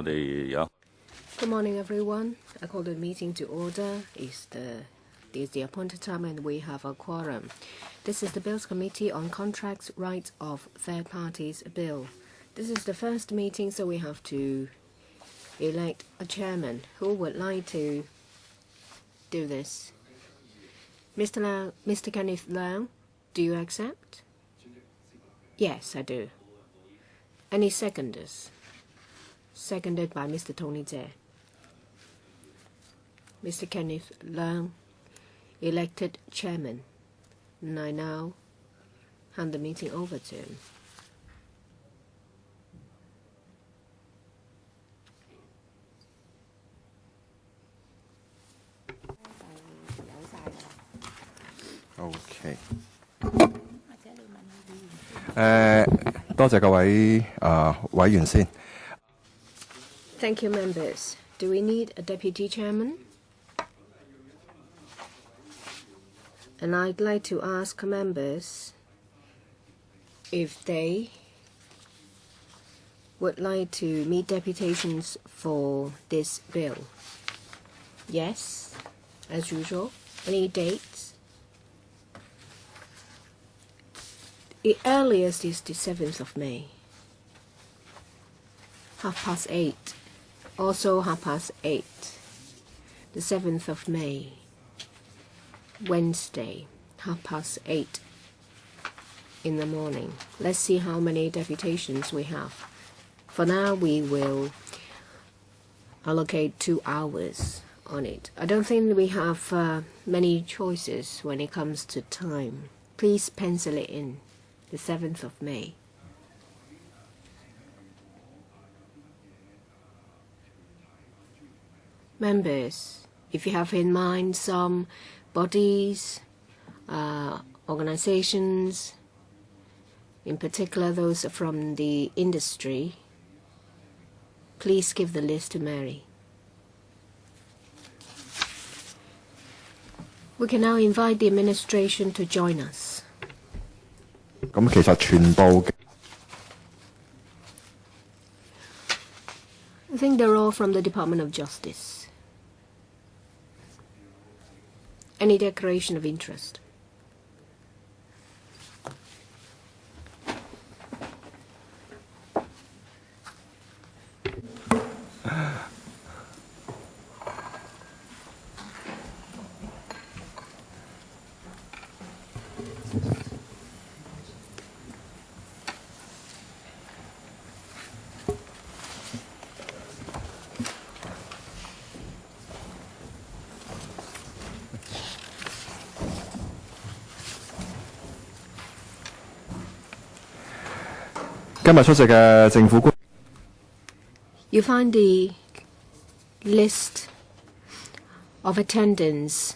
Good morning, everyone. I call the meeting to order. It's the appointed time, and we have a quorum. This is the Bills Committee on Contracts, Rights of Third Parties Bill. This is the first meeting, so we have to elect a chairman. Who would like to do this? Mr. Kenneth Leung, do you accept? Yes, I do. Any seconders? Seconded by Mr. Tony Tse. Mr. Kenneth Leung, elected chairman. And I now hand the meeting over to him. Okay. 多謝各位委員先。Thank you, members. Do we need a deputy chairman? And I'd like to ask members if they would like to meet deputations for this bill. Yes, as usual. Any dates? The earliest is the 7th of May. 8:30. Also 8:30. The 7th of May. Wednesday, 8:30 in the morning. Let's see how many deputations we have. For now, we will allocate 2 hours on it. I don't think we have many choices when it comes to time. Please pencil it in, the 7th of May. Members, if you have in mind some bodies, organizations, in particular those from the industry, please give the list to Mary. We can now invite the administration to join us. 咁其實全部 I think they're all from the Department of Justice. Any declaration of interest? You find the list of attendance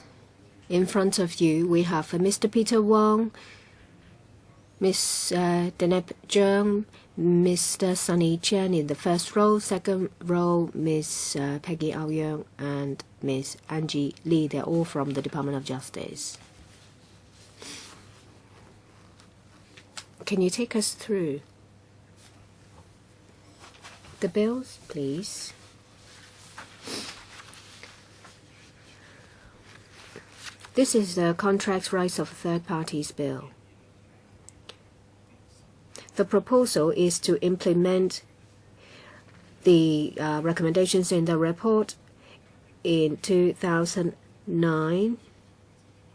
in front of you. We have Mr. Peter Wong, Ms. Deneb Zheng, Mr. Sunny Chen in the first row, second row, Ms. Peggy Aoyang, and Ms. Angie Lee. They're all from the Department of Justice. Can you take us through the bills, please? This is the Contracts Rights of Third Parties Bill. The proposal is to implement the recommendations in the report in 2009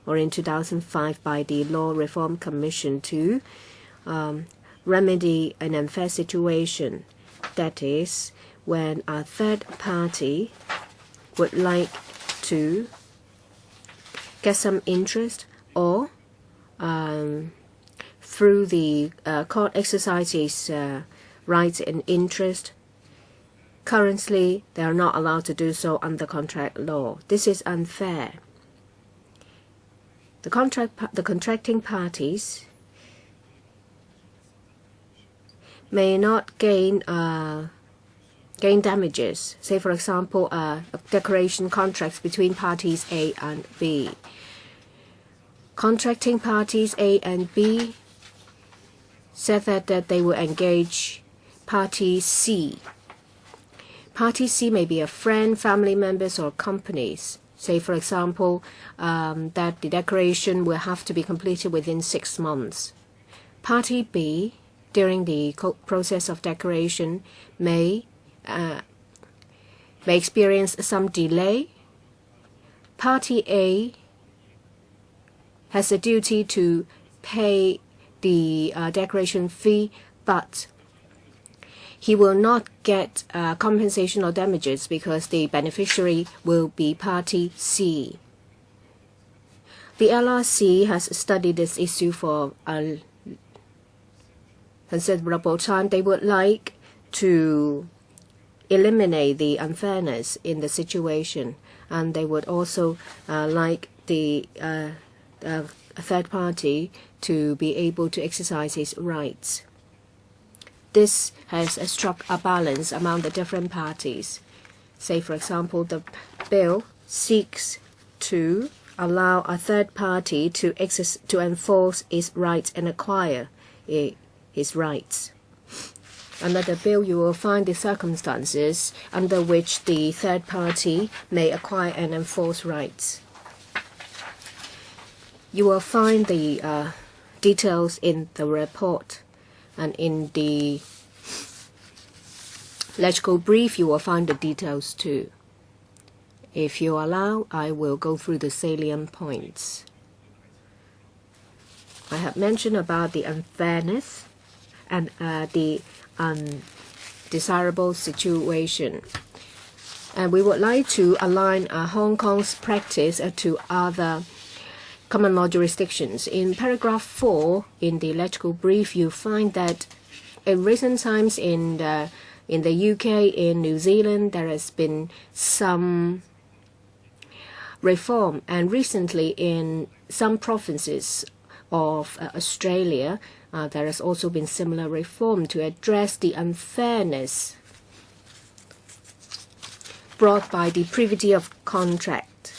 or in 2005 by the Law Reform Commission to remedy an unfair situation. That is, when a third party would like to get some interest or through the court exercises rights and interest, currently they are not allowed to do so under contract law. This is unfair. The contracting parties may not gain damages. Say, for example, declaration contracts between parties A and B. Contracting parties A and B said that they will engage party C. Party C may be a friend, family members, or companies. Say, for example, that the decoration will have to be completed within 6 months. Party B, during the process of decoration, may experience some delay. Party A has a duty to pay the decoration fee, but he will not get compensation or damages because the beneficiary will be Party C. The LRC has studied this issue for a considerable time. They would like to eliminate the unfairness in the situation, and they would also like the third party to be able to exercise his rights. This has struck a balance among the different parties. Say, for example, the bill seeks to allow a third party to enforce its rights and acquire his rights. Another bill, you will find the circumstances under which the third party may acquire and enforce rights. You will find the details in the report, and in the legislative brief you will find the details too. If you allow, I will go through the salient points. I have mentioned about the unfairness and the undesirable situation. And we would like to align Hong Kong's practice to other common law jurisdictions. In paragraph 4 in the legislative brief, you find that in recent times in the UK, in New Zealand, there has been some reform, and recently in some provinces of Australia, there has also been similar reform to address the unfairness brought by the privity of contract.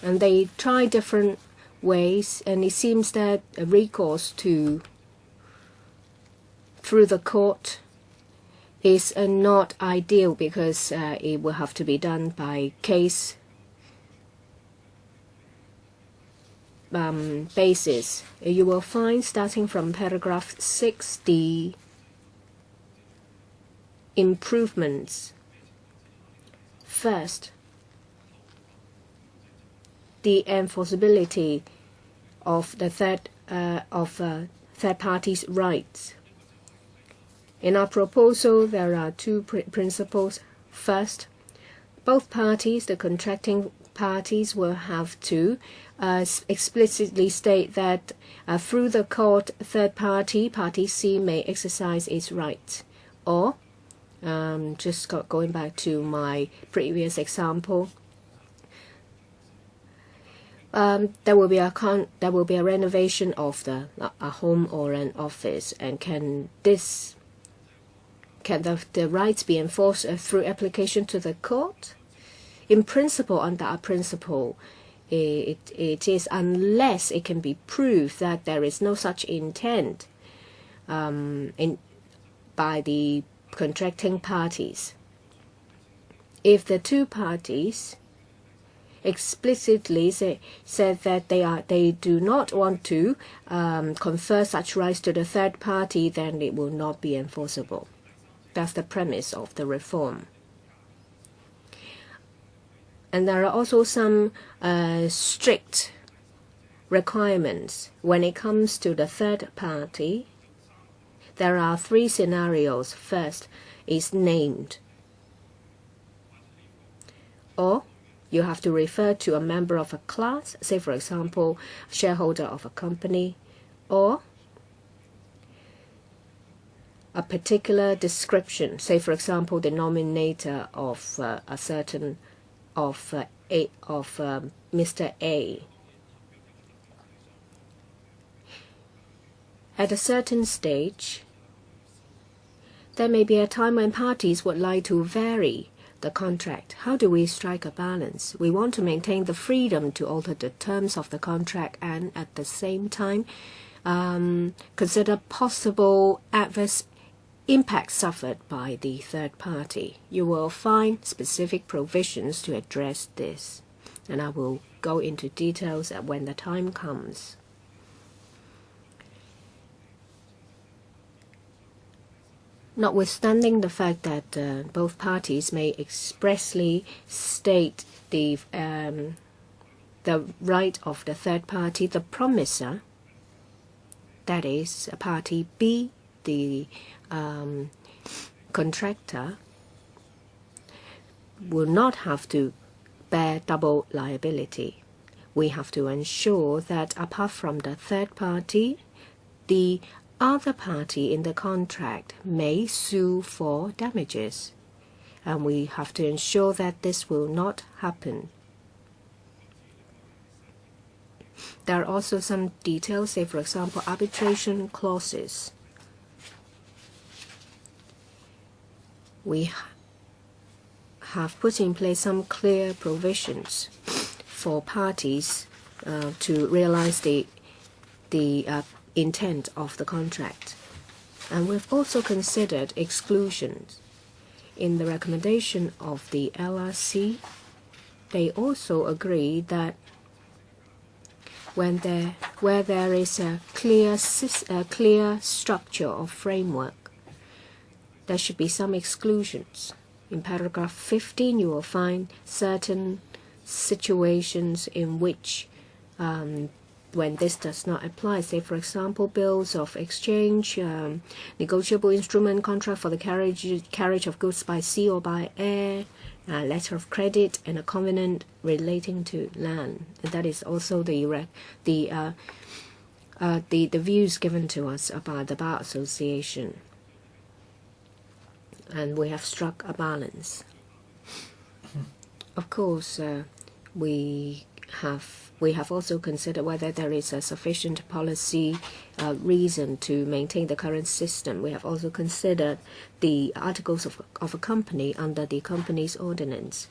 And they try different ways, and it seems that a recourse through the court is not ideal because it will have to be done by case basis. You will find, starting from paragraph 6, the improvements. First, the enforceability of the third party's rights. In our proposal, there are two principles. First, both parties, the contracting parties, will have to explicitly state that through the court, third party, Party C, may exercise its rights. Or, just going back to my previous example, there will be a renovation of a home or an office, and can the rights be enforced through application to the court? In principle, under our principle, it is, unless it can be proved that there is no such intent by the contracting parties. If the two parties explicitly said that they do not want to confer such rights to the third party, then it will not be enforceable. That's the premise of the reform. And there are also some strict requirements when it comes to the third party. There are 3 scenarios. First is named, or you have to refer to a member of a class, say for example, shareholder of a company, or a particular description, say for example, the nominator of a certain Mr. A. At a certain stage, there may be a time when parties would like to vary the contract. How do we strike a balance? We want to maintain the freedom to alter the terms of the contract and at the same time consider possible adverse impact suffered by the third party. You will find specific provisions to address this, and I will go into details when the time comes. Notwithstanding the fact that both parties may expressly state the right of the third party, the promisor, that is, party B, the contractor, will not have to bear double liability. We have to ensure that apart from the third party, the other party in the contract may sue for damages, and we have to ensure that this will not happen. There are also some details, say for example arbitration clauses. We have put in place some clear provisions for parties to realize the intent of the contract. And we've also considered exclusions. In the recommendation of the LRC, they also agree that where there is a clear structure or framework, there should be some exclusions. In paragraph 15, you will find certain situations in which when this does not apply, say for example bills of exchange, negotiable instrument contract for the carriage of goods by sea or by air, letter of credit, and a covenant relating to land. And that is also the views given to us about the Bar Association. And we have struck a balance. Of course, we have also considered whether there is a sufficient policy reason to maintain the current system. We have also considered the articles of a company under the company's ordinance.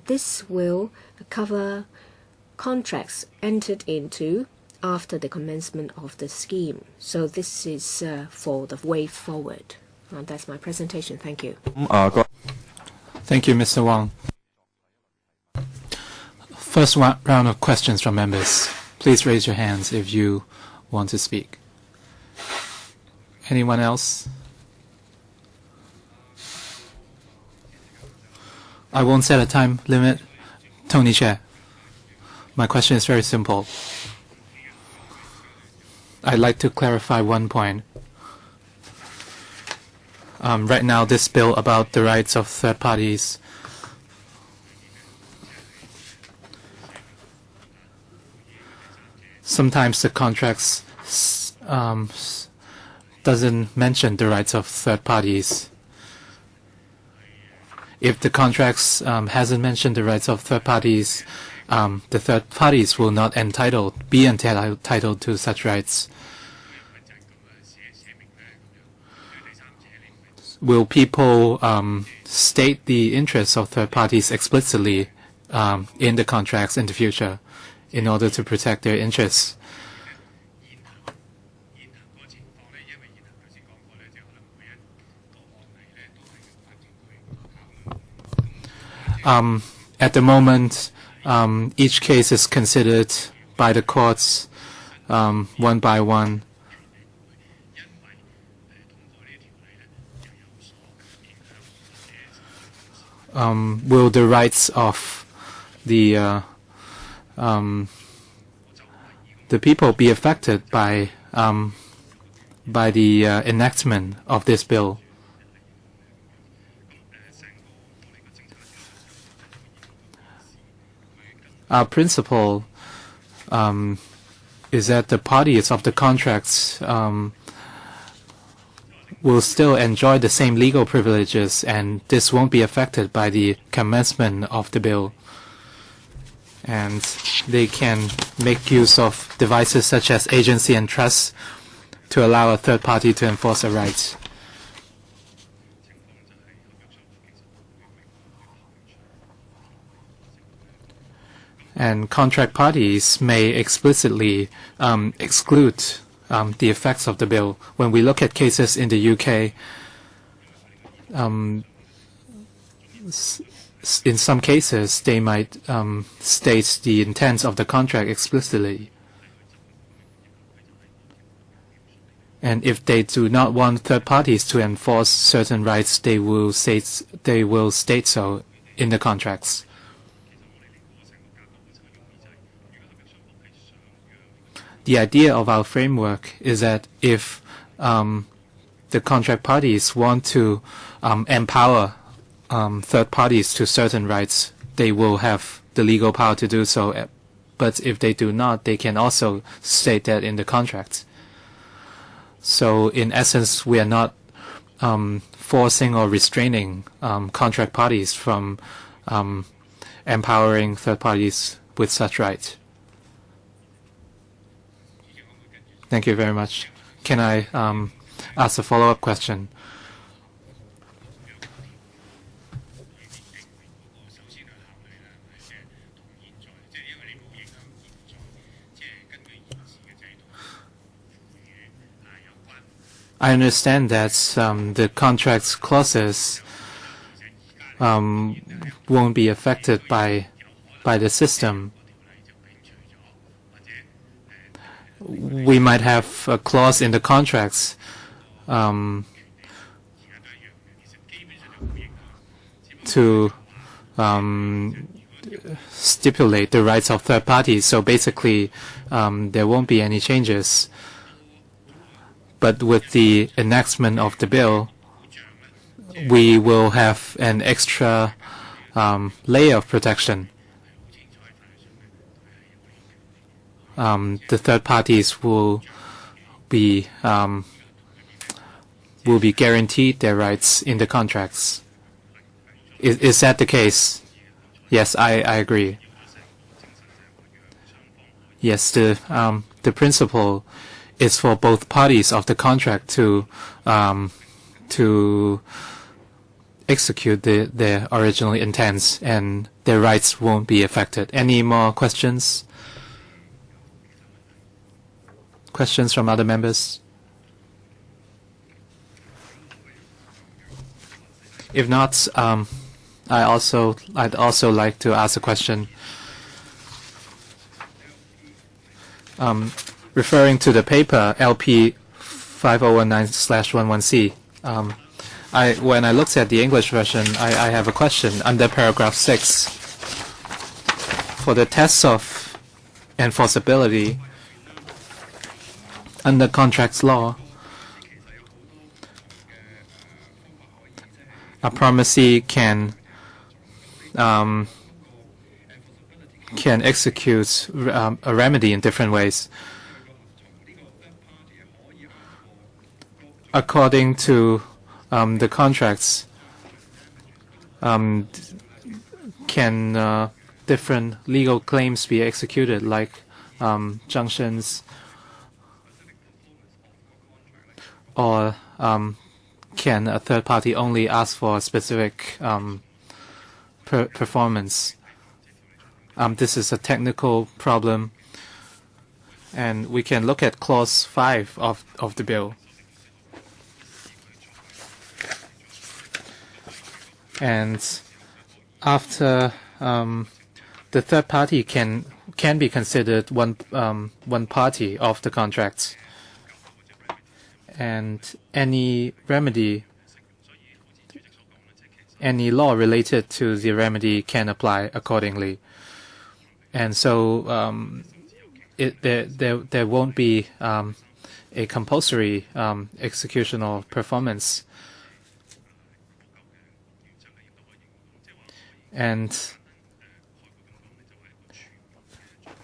This will cover contracts entered into after the commencement of the scheme. So this is for the way forward. That's my presentation. Thank you. Thank you, Mr. Wang. First round of questions from members. Please raise your hands if you want to speak. Anyone else? I won't set a time limit. Tony Chair. My question is very simple. I'd like to clarify one point. Right now, this bill about the rights of third parties sometimes the contracts doesn't mention the rights of third parties. If the contracts hasn't mentioned the rights of third parties, the third parties will not be entitled to such rights. Will people state the interests of third parties explicitly in the contracts in the future in order to protect their interests? At the moment, each case is considered by the courts one by one. Will the rights of the people be affected by the enactment of this bill? Our principle is that the parties of the contracts will still enjoy the same legal privileges, and this won't be affected by the commencement of the bill. And they can make use of devices such as agency and trust to allow a third party to enforce a right. And contract parties may explicitly exclude the effects of the bill. When we look at cases in the UK, in some cases, they might state the intent of the contract explicitly. And if they do not want third parties to enforce certain rights, they will state so in the contracts. The idea of our framework is that if the contract parties want to empower third parties to certain rights, they will have the legal power to do so. But if they do not, they can also state that in the contract. So in essence, we are not forcing or restraining contract parties from empowering third parties with such rights. Thank you very much. Can I ask a follow-up question? I understand that the contract's clauses won't be affected by the system. We might have a clause in the contracts to stipulate the rights of third parties. So basically, there won't be any changes. But with the enactment of the bill, we will have an extra layer of protection. The third parties will be guaranteed their rights in the contracts. Is that the case? Yes, I agree. Yes, the principle is for both parties of the contract to execute their original intents, and their rights won't be affected. Any more questions? Questions from other members? If not, I'd also like to ask a question. Referring to the paper LP 5019/11C, when I looked at the English version, I have a question under paragraph 6. For the tests of enforceability under contracts law, a promisee can execute a remedy in different ways. According to the contracts, can different legal claims be executed, like junctions, or can a third party only ask for a specific performance? This is a technical problem, and we can look at clause 5 of the bill. And after the third party can be considered one party of the contract, and any remedy, any law related to the remedy can apply accordingly. And so there won't be a compulsory execution or performance. And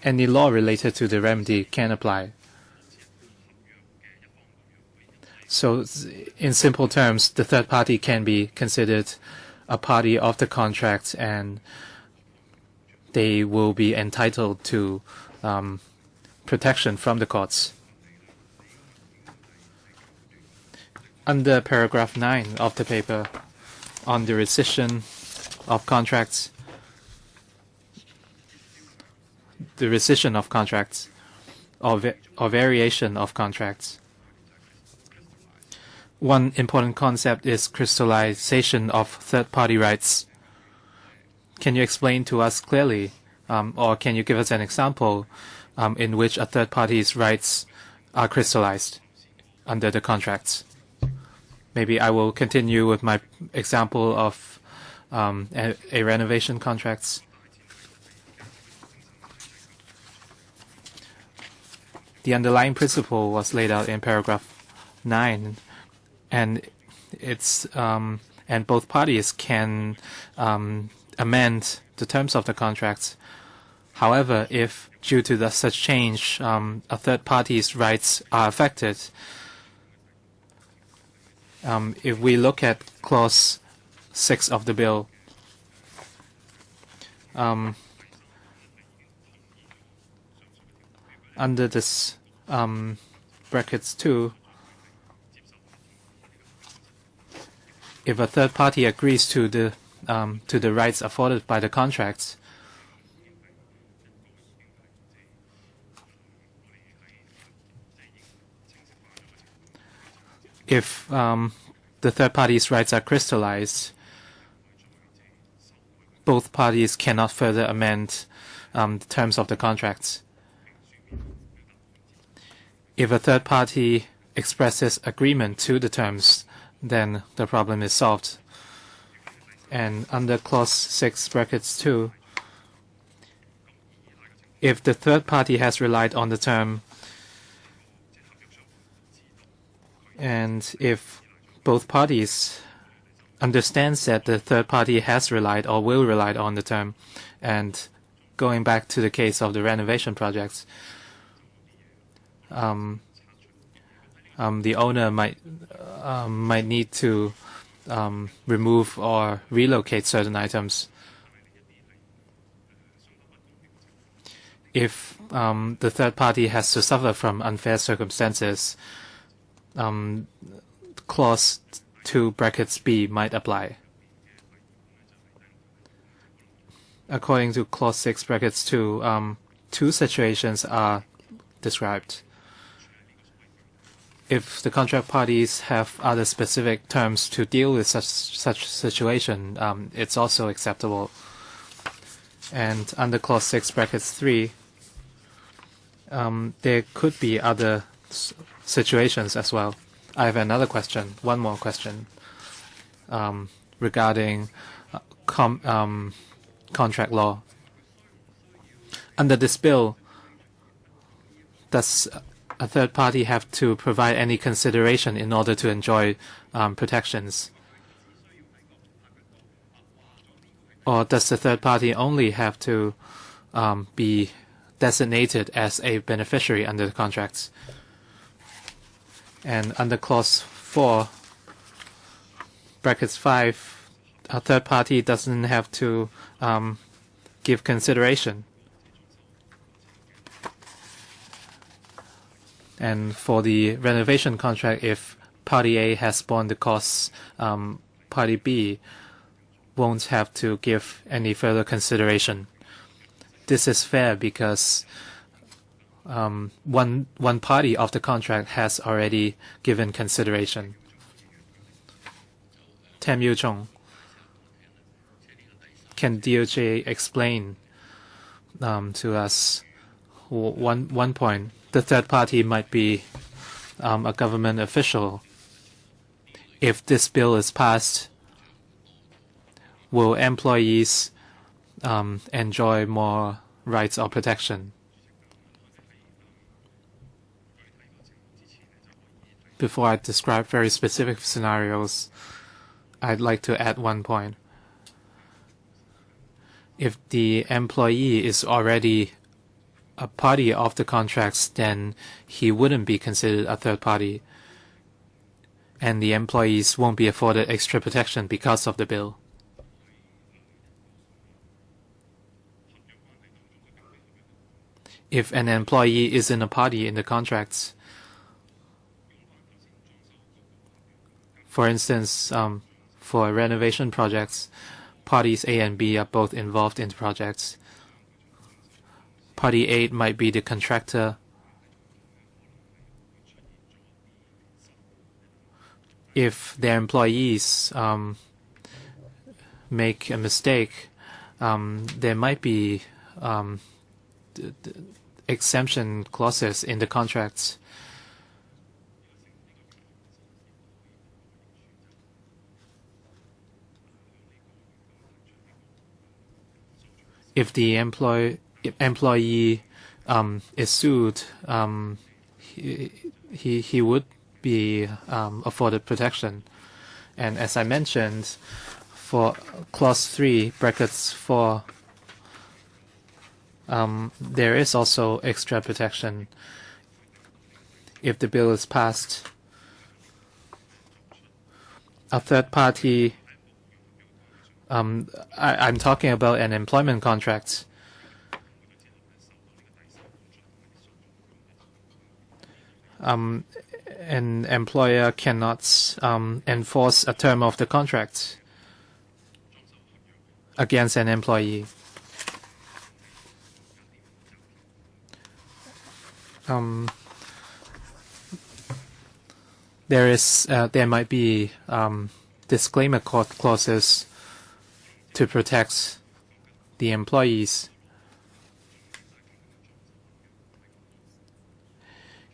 any law related to the remedy can apply. So in simple terms, the third party can be considered a party of the contract, and they will be entitled to protection from the courts. Under paragraph 9 of the paper on the rescission of contracts, or variation of contracts. One important concept is crystallization of third-party rights. Can you explain to us clearly, or can you give us an example in which a third party's rights are crystallized under the contracts? Maybe I will continue with my example of a renovation contracts. The underlying principle was laid out in paragraph 9, and it's and both parties can amend the terms of the contracts. However, if due to such change a third party's rights are affected, if we look at clause 6 of the bill, under this brackets 2, if a third party agrees to the rights afforded by the contracts, if the third party's rights are crystallized, both parties cannot further amend the terms of the contracts. If a third party expresses agreement to the terms, then the problem is solved. And under clause 6 brackets 2, if the third party has relied on the term, and if both parties understands that the third party has relied or will rely on the term, and going back to the case of the renovation projects, the owner might need to remove or relocate certain items. If the third party has to suffer from unfair circumstances, clause 2 brackets B might apply. According to clause 6 brackets 2, two situations are described. If the contract parties have other specific terms to deal with such situation, it's also acceptable. And under clause 6 brackets 3, there could be other situations as well. I have another question, one more question, regarding contract law. Under this bill, does a third party have to provide any consideration in order to enjoy protections? Or does the third party only have to be designated as a beneficiary under the contracts? And under clause 4, brackets 5, a third party doesn't have to give consideration. And for the renovation contract, if party A has borne the costs, party B won't have to give any further consideration. This is fair because one party of the contract has already given consideration. Tam Yu Chong, can DOJ explain to us one point? The third party might be a government official. If this bill is passed, will employees enjoy more rights or protection? Before I describe very specific scenarios, I'd like to add one point. If the employee is already a party of the contracts, then he wouldn't be considered a third party, and the employees won't be afforded extra protection because of the bill. If an employee isn't a party in the contracts, for instance, for renovation projects, parties A and B are both involved in the projects. Party A might be the contractor, if their employees make a mistake, there might be exemption clauses in the contracts. If the employee is sued, he would be afforded protection. And as I mentioned, for clause 3, brackets 4, there is also extra protection. If the bill is passed, a third party, I'm talking about an employment contract. An employer cannot enforce a term of the contract against an employee. There might be disclaimer clauses to protect the employees.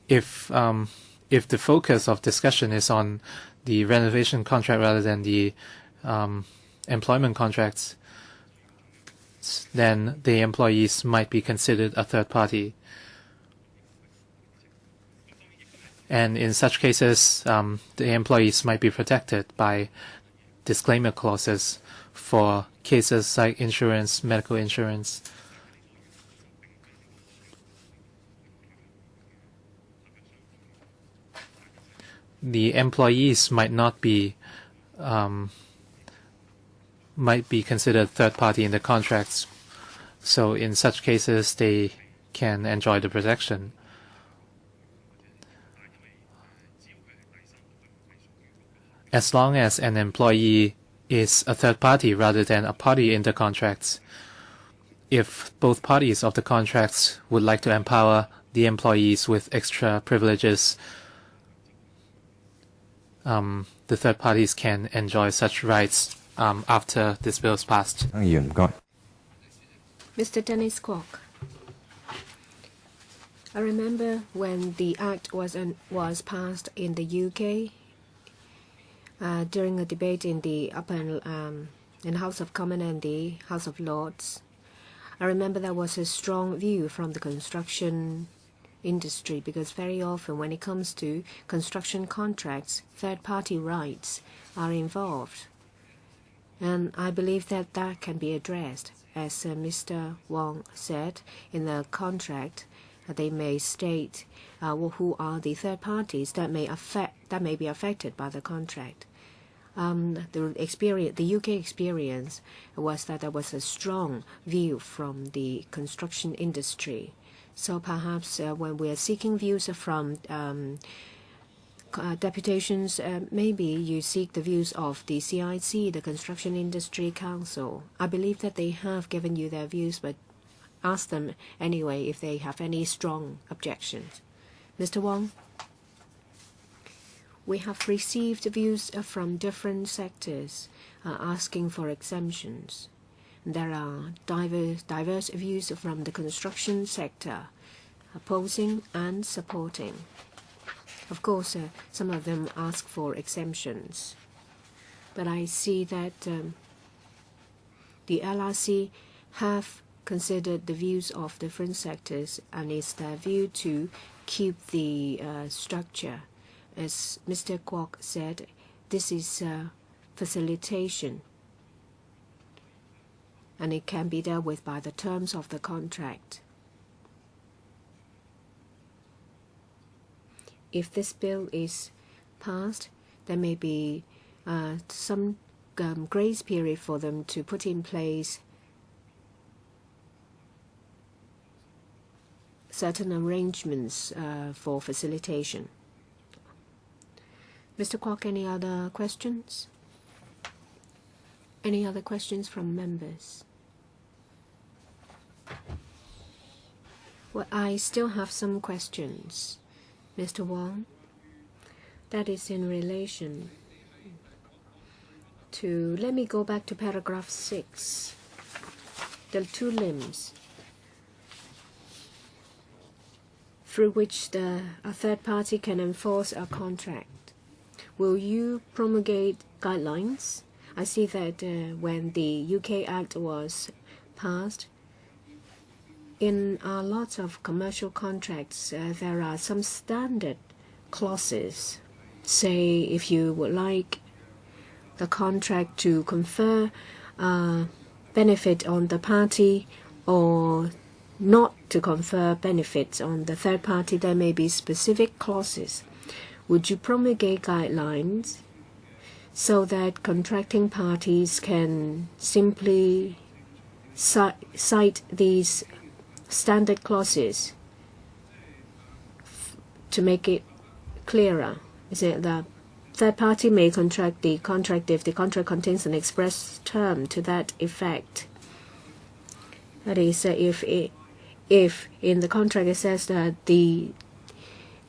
If the focus of discussion is on the renovation contract rather than the employment contracts, then the employees might be considered a third party. And in such cases, the employees might be protected by disclaimer clauses for cases like insurance, medical insurance. The employees might be considered third party in the contracts. So in such cases, they can enjoy the protection. As long as an employee is a third party rather than a party in the contracts, if both parties of the contracts would like to empower the employees with extra privileges, the third parties can enjoy such rights after this bill is passed. Mr. Dennis Kwok, I remember when the Act was passed in the UK, during a debate in the in House of Commons and the House of Lords. I remember there was a strong view from the construction industry, because very often when it comes to construction contracts, third-party rights are involved. And I believe that that can be addressed. As Mr. Wong said, in the contract, they may state who are the third parties that may be affected by the contract. The UK experience was that there was a strong view from the construction industry. So perhaps when we are seeking views from deputations, maybe you seek the views of the CIC, the Construction Industry Council. I believe that they have given you their views, but ask them anyway if they have any strong objections. Mr. Wong? We have received views from different sectors asking for exemptions. There are diverse views from the construction sector, opposing and supporting. Of course, some of them ask for exemptions. But I see that the LRC have considered the views of different sectors, and it's their view to keep the structure. As Mr. Kwok said, this is facilitation, and it can be dealt with by the terms of the contract. If this bill is passed, there may be some grace period for them to put in place certain arrangements for facilitation. Mr. Kwok, any other questions? Any other questions from members? Well, I still have some questions, Mr. Wong. That is in relation let me go back to paragraph 6. The two limbs through which a third party can enforce a contract. Will you promulgate guidelines? I see that when the UK Act was passed, in a lot of commercial contracts, there are some standard clauses. Say, if you would like the contract to confer benefit on the party or not to confer benefits on the third party, there may be specific clauses. Would you promulgate guidelines so that contracting parties can simply cite these standard clauses to make it clearer? Is it the third party may contract the contract if the contract contains an express term to that effect? That is, if in the contract it says that the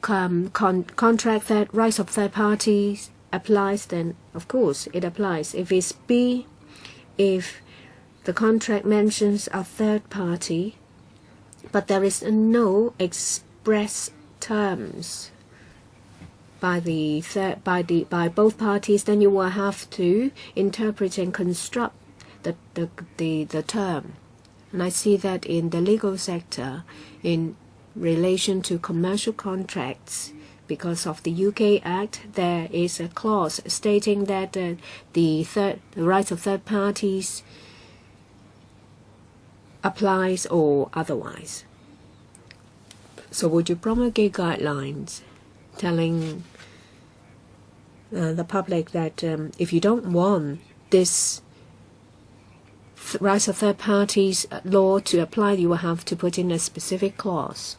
contract that rights of third parties applies, then of course it applies. If it's B, if the contract mentions a third party, but there is no express terms by both parties, then you will have to interpret and construct the term. And I see that in the legal sector, in relation to commercial contracts, because of the UK Act, there is a clause stating that the rights of third parties applies or otherwise. So would you promulgate guidelines telling the public that if you don't want this rights of third parties law to apply, you will have to put in a specific clause?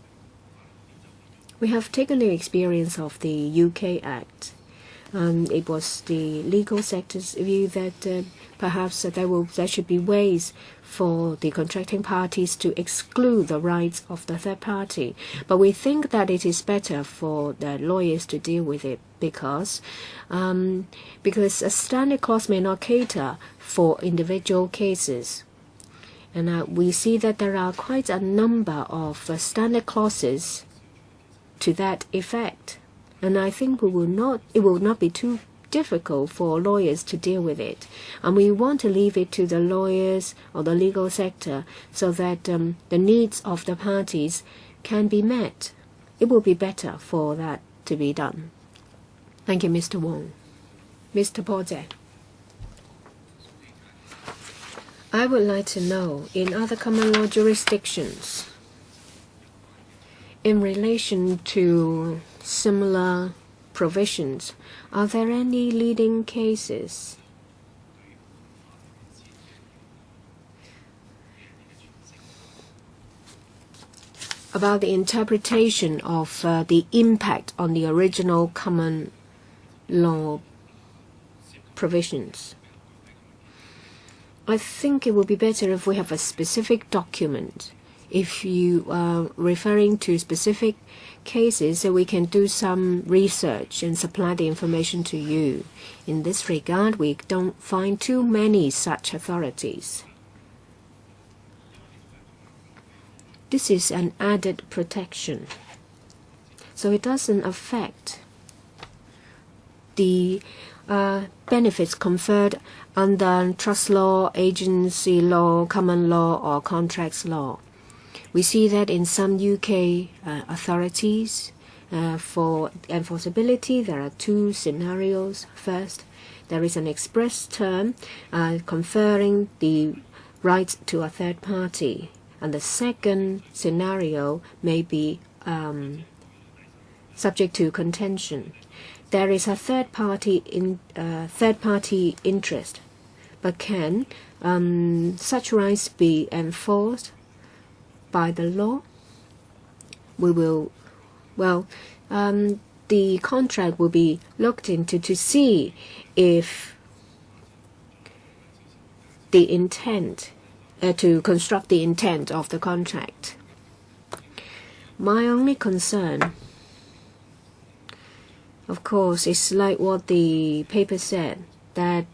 We have taken the experience of the UK Act. It was the legal sector's view that perhaps there should be ways for the contracting parties to exclude the rights of the third party. But we think that it is better for the lawyers to deal with it because a standard clause may not cater for individual cases. And we see that there are quite a number of standard clauses to that effect. And I think it will not be too difficult for lawyers to deal with it. And we want to leave it to the lawyers or the legal sector so that the needs of the parties can be met. It will be better for that to be done. Thank you, Mr. Wong. Mr. Porte. I would like to know, in other common law jurisdictions, in relation to similar provisions, are there any leading cases? About the interpretation of the impact on the original common law provisions. I think it would be better if we have a specific document. If you are referring to specific cases, so we can do some research and supply the information to you. In this regard, we don't find too many such authorities. This is an added protection, so it doesn't affect the benefits conferred under trust law, agency law, common law, or contracts law. We see that in some UK authorities, for enforceability, there are two scenarios. First, there is an express term conferring the rights to a third party. And the second scenario may be subject to contention. There is a third party interest, but can such rights be enforced by the law? The contract will be looked into to see if the intent, to construct the intent of the contract. My only concern, of course, is like what the paper said, that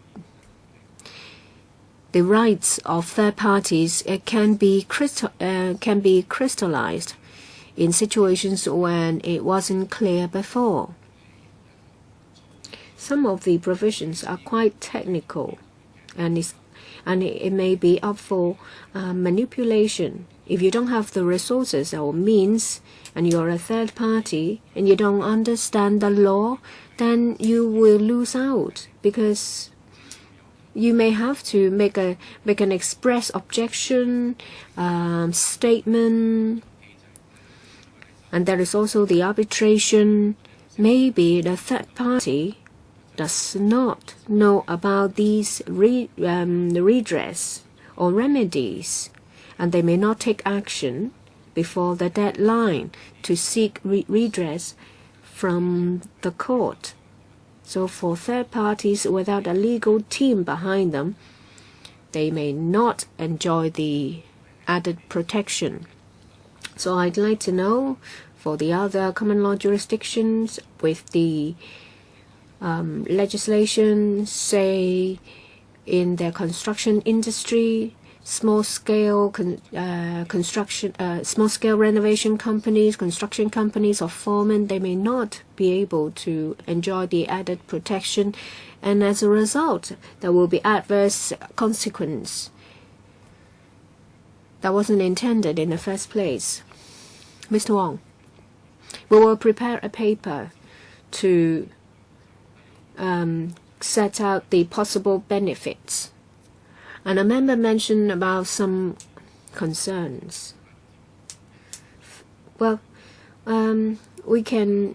the rights of third parties can be crystallized in situations when it wasn't clear before. Some of the provisions are quite technical, and it may be up for manipulation. If you don't have the resources or means, and you're a third party, and you don't understand the law, then you will lose out, because you may have to make an express objection statement. And there is also the arbitration. Maybe the third party does not know about these redress or remedies, and they may not take action before the deadline to seek redress from the court. So for third parties without a legal team behind them, they may not enjoy the added protection. So I'd like to know, for the other common law jurisdictions with the legislation, say in the construction industry, small-scale small-scale renovation companies, construction companies, or foremen, they may not be able to enjoy the added protection, and as a result, there will be adverse consequence that wasn't intended in the first place. Mr. Wong, we will prepare a paper to set out the possible benefits. And a member mentioned about some concerns. Well, we can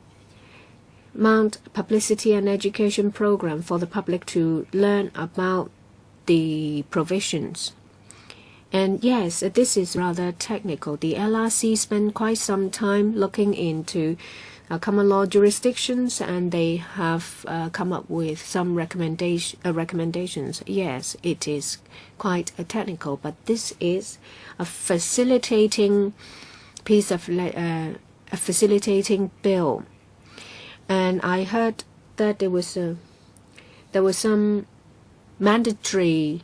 mount publicity and education program for the public to learn about the provisions. And yes, this is rather technical. The LRC spent quite some time looking into common law jurisdictions, and they have come up with some recommendations. Yes, it is quite technical, but this is a facilitating piece of a facilitating bill. And I heard that there was some mandatory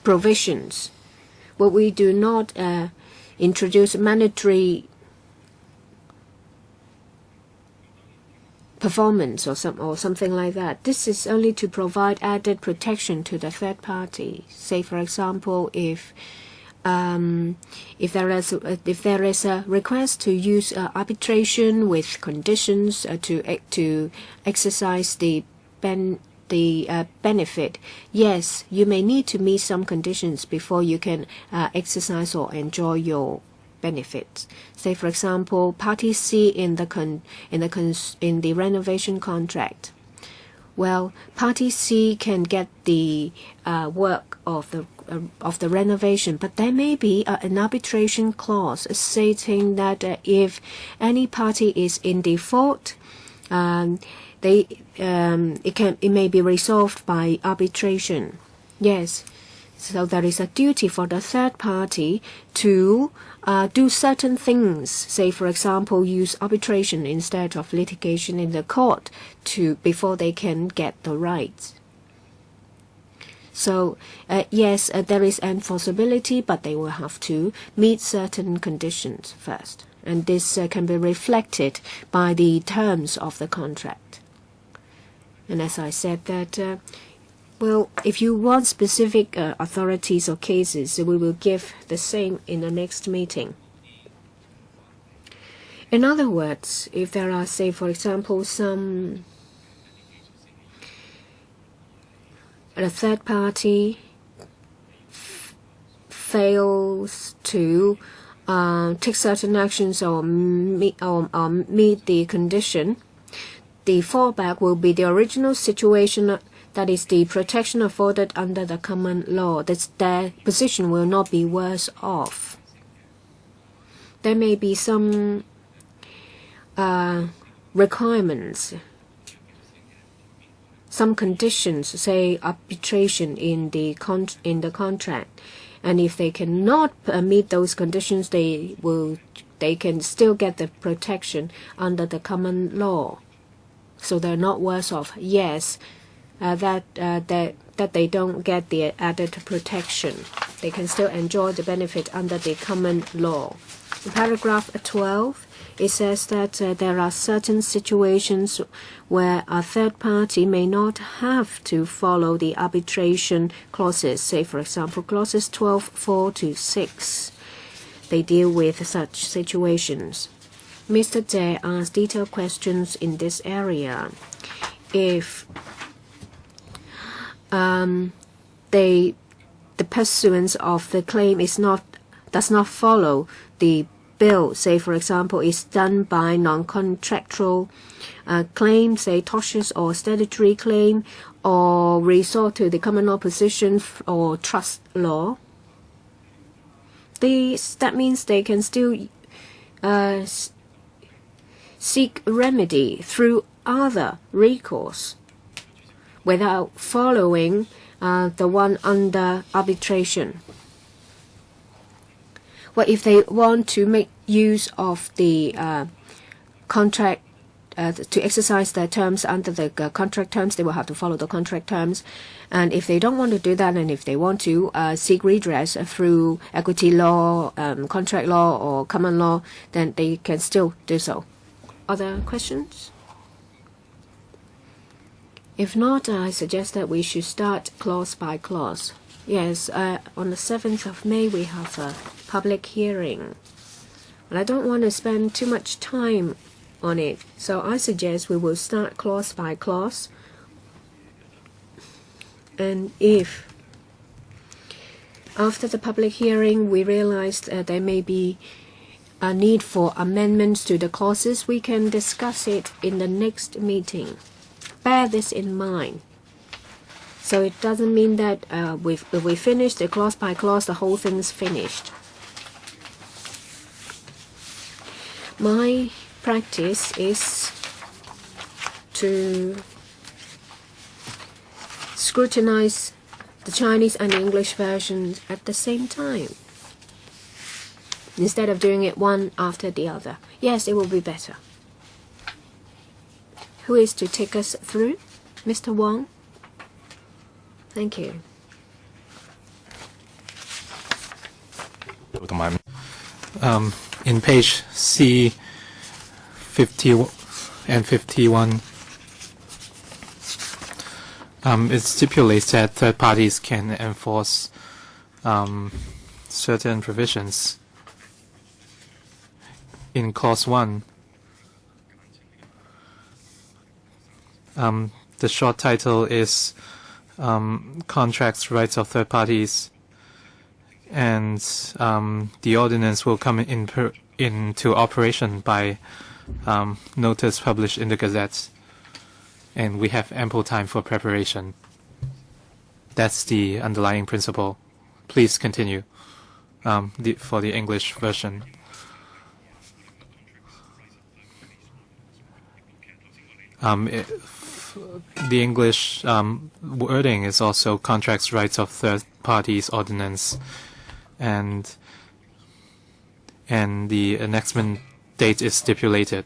provisions. But we do not introduce mandatory performance or something like that. This is only to provide added protection to the third party. Say, for example, if there is a request to use arbitration with conditions to exercise the benefit, yes, you may need to meet some conditions before you can exercise or enjoy your benefits. Say, for example, Party C in the renovation contract. Well, Party C can get the work of the renovation, but there may be an arbitration clause stating that if any party is in default, it may be resolved by arbitration. Yes. So there is a duty for the third party to do certain things. Say, for example, use arbitration instead of litigation in the court before they can get the rights. So yes, there is enforceability, but they will have to meet certain conditions first, and this can be reflected by the terms of the contract. And as I said that. Well, if you want specific authorities or cases, we will give the same in the next meeting. In other words, if there are, say, for example, a third party fails to take certain actions or meet the condition, the fallback will be the original situation. That is the protection afforded under the common law. Their position will not be worse off. There may be some requirements, some conditions, say arbitration in the contract, and if they cannot meet those conditions, they can still get the protection under the common law. So they're not worse off. Yes. That that they don't get the added protection. They can still enjoy the benefit under the common law. In paragraph 12, it says that there are certain situations where a third party may not have to follow the arbitration clauses. Say, for example, clauses 12.4 to 6. They deal with such situations. Mr. Tse asked detailed questions in this area. If the pursuance of the claim does not follow the bill, say for example, is done by non-contractual claim, say tortious or statutory claim, or resort to the common law position or trust law, that means they can still seek remedy through other recourse without following the one under arbitration. Well, if they want to make use of the contract, to exercise their terms under the contract terms, they will have to follow the contract terms. And if they don't want to do that, and if they want to seek redress through equity law, contract law, or common law, then they can still do so. Other questions? If not, I suggest that we should start clause by clause. Yes, on the 7th of May we have a public hearing. But I don't want to spend too much time on it, so I suggest we will start clause by clause. And if after the public hearing we realize that there may be a need for amendments to the clauses, we can discuss it in the next meeting. Bear this in mind. So it doesn't mean that if we finish the clause by clause, the whole thing's finished. My practice is to scrutinize the Chinese and the English versions at the same time, instead of doing it one after the other. Yes, it will be better. Who is to take us through? Mr. Wong? Thank you. In page C 50 and 51, it stipulates that third parties can enforce certain provisions. In clause 1, the short title is Contracts, Rights of Third Parties, and the ordinance will come into operation by notice published in the Gazette, and we have ample time for preparation. That's the underlying principle. Please continue for the English version. The English wording is also Contracts, Rights of Third Parties Ordinance, and the enactment date is stipulated.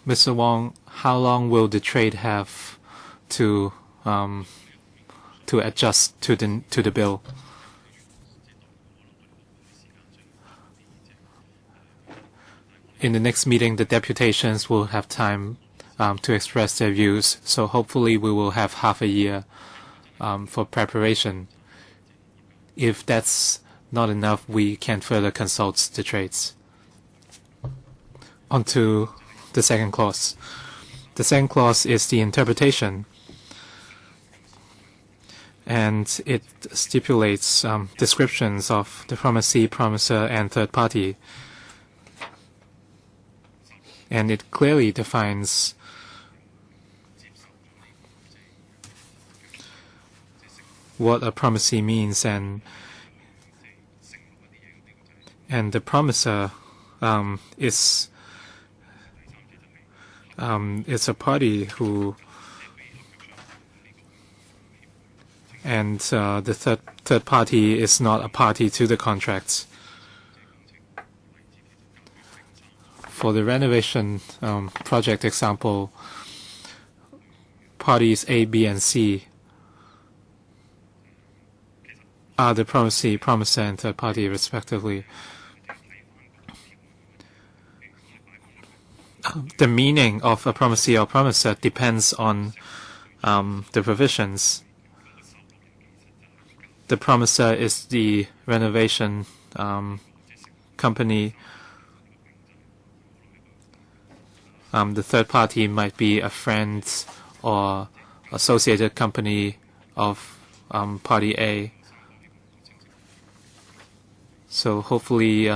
Mr. Wong, how long will the trade have to adjust to the bill? In the next meeting, the deputations will have time to express their views, so hopefully we will have half a year for preparation. If that's not enough, we can further consult the trades. On to the second clause. The second clause is the interpretation, and it stipulates descriptions of the promisee, promiser, and third party. And it clearly defines what a promisee means, and the promiser is a party who, and the third party is not a party to the contracts. For the renovation project example, parties A, B, and C are the promisee, promisor, and third party respectively. The meaning of a promisee or promisor depends on the provisions. The promisor is the renovation company. The third party might be a friend or associated company of party A. So hopefully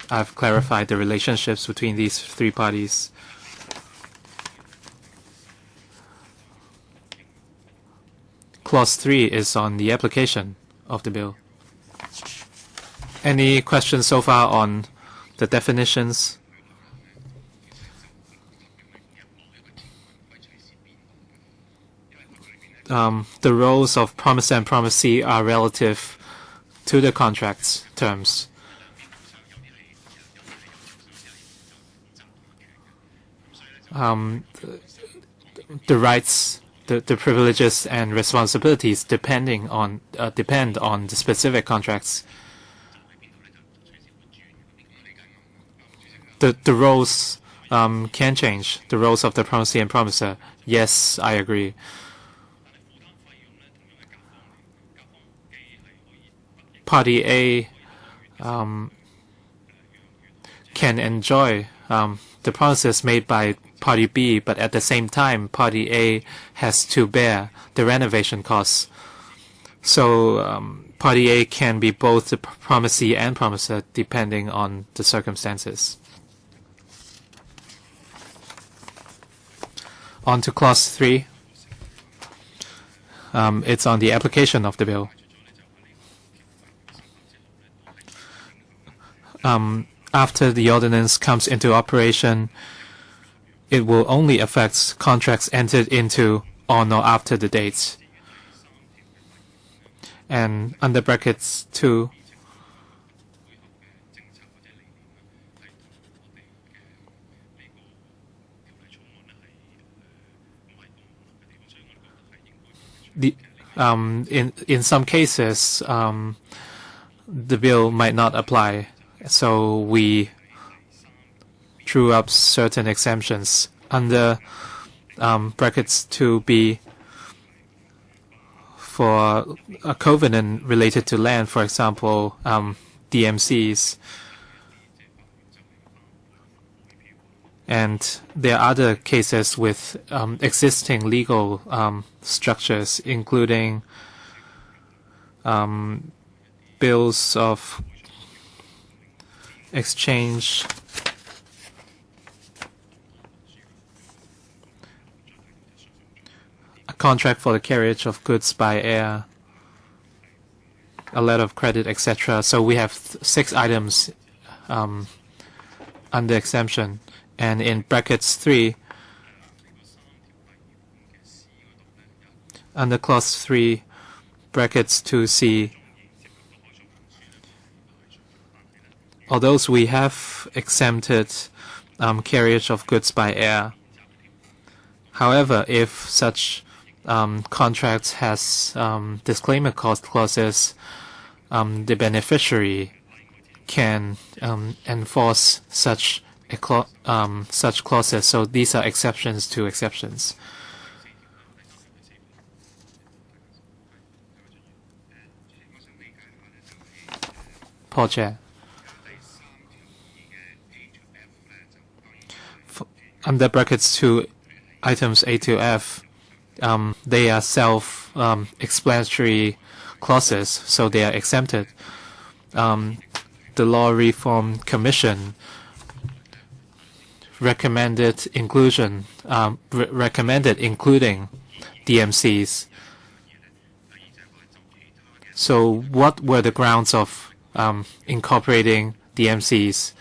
I've clarified the relationships between these three parties. Clause 3 is on the application of the bill. Any questions so far on the definitions? The roles of promisor and promisee are relative to the contract's terms. The rights, the privileges and responsibilities depend on the specific contracts. The roles can change. The roles of the promisee and promisor. Yes, I agree. Party A can enjoy the promises made by Party B, but at the same time, Party A has to bear the renovation costs. So Party A can be both the promisee and promisor depending on the circumstances. On to Clause 3. It's on the application of the bill. After the ordinance comes into operation, it will only affect contracts entered into on or after the dates. And under brackets 2, in some cases, the bill might not apply. So we drew up certain exemptions under brackets 2b for a covenant related to land, for example, DMCs. And there are other cases with existing legal structures, including bills of exchange, a contract for the carriage of goods by air, a letter of credit, etc. So we have 6 items under exemption. And in brackets 3, under clause 3, brackets 2c, although we have exempted carriage of goods by air, however, if such contract has disclaimer clauses, the beneficiary can enforce such clauses. So these are exceptions to exceptions. Paul Chair. Under brackets 2, items A to F, they are self-explanatory clauses, so they are exempted. The Law Reform Commission recommended inclusion, recommended including DMCs. So what were the grounds of incorporating DMCs?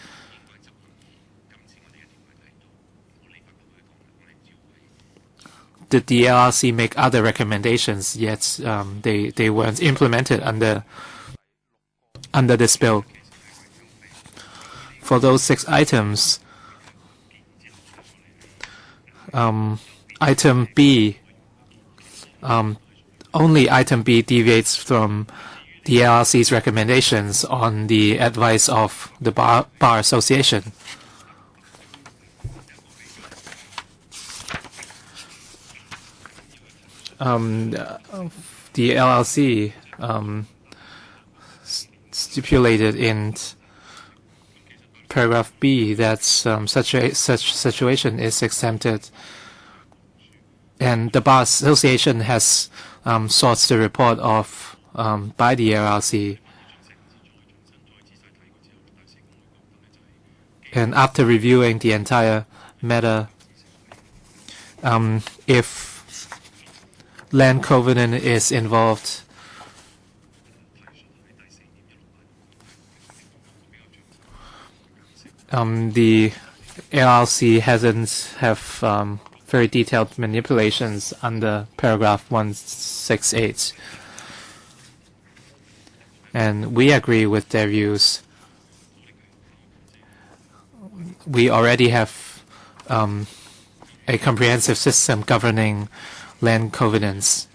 Did the LRC make other recommendations, yet they weren't implemented under this bill? For those 6 items, item B, only item B deviates from the LLC's recommendations on the advice of the Bar Association. The LLC stipulated in paragraph B that such situation is exempted, and the Bar Association has sought the report of by the LLC. And after reviewing the entire matter, if land covenant is involved, the LLC hasn't have very detailed manipulations under paragraph 168. And we agree with their views. We already have a comprehensive system governing land covenants.